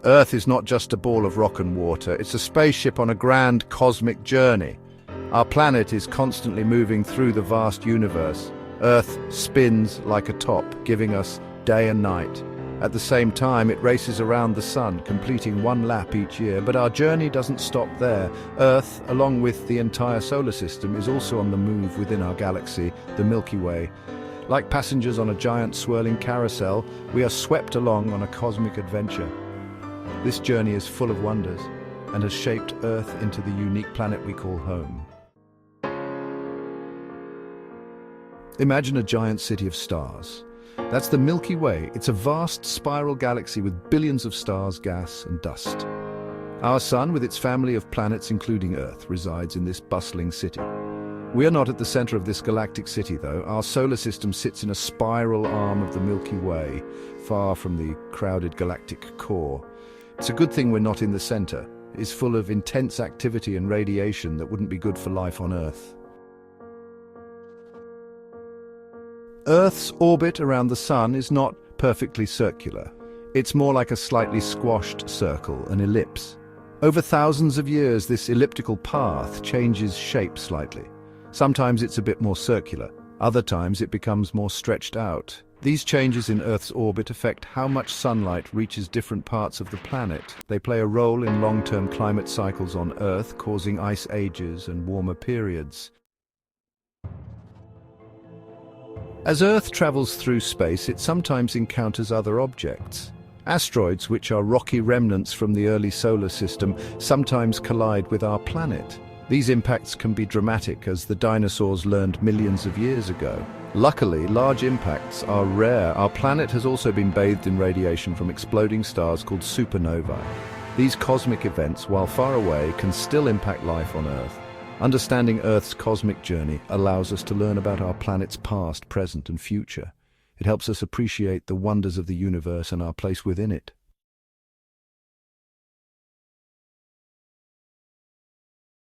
Earth is not just a ball of rock and water, it's a spaceship on a grand cosmic journey. Our planet is constantly moving through the vast universe. Earth spins like a top, giving us day and night. At the same time, it races around the sun, completing one lap each year. But our journey doesn't stop there. Earth, along with the entire solar system, is also on the move within our galaxy, the Milky Way. Like passengers on a giant swirling carousel, we are swept along on a cosmic adventure. This journey is full of wonders and has shaped Earth into the unique planet we call home. Imagine a giant city of stars. That's the Milky Way. It's a vast spiral galaxy with billions of stars, gas, and dust. Our Sun, with its family of planets including Earth, resides in this bustling city. We are not at the center of this galactic city, though. Our solar system sits in a spiral arm of the Milky Way, far from the crowded galactic core. It's a good thing we're not in the center. It's full of intense activity and radiation that wouldn't be good for life on Earth. Earth's orbit around the Sun is not perfectly circular. It's more like a slightly squashed circle, an ellipse. Over thousands of years, this elliptical path changes shape slightly. Sometimes it's a bit more circular, other times it becomes more stretched out. These changes in Earth's orbit affect how much sunlight reaches different parts of the planet. They play a role in long-term climate cycles on Earth, causing ice ages and warmer periods. As Earth travels through space, it sometimes encounters other objects. Asteroids, which are rocky remnants from the early solar system, sometimes collide with our planet. These impacts can be dramatic, as the dinosaurs learned millions of years ago. Luckily, large impacts are rare. Our planet has also been bathed in radiation from exploding stars called supernovae. These cosmic events, while far away, can still impact life on Earth. Understanding Earth's cosmic journey allows us to learn about our planet's past, present, and future. It helps us appreciate the wonders of the universe and our place within it.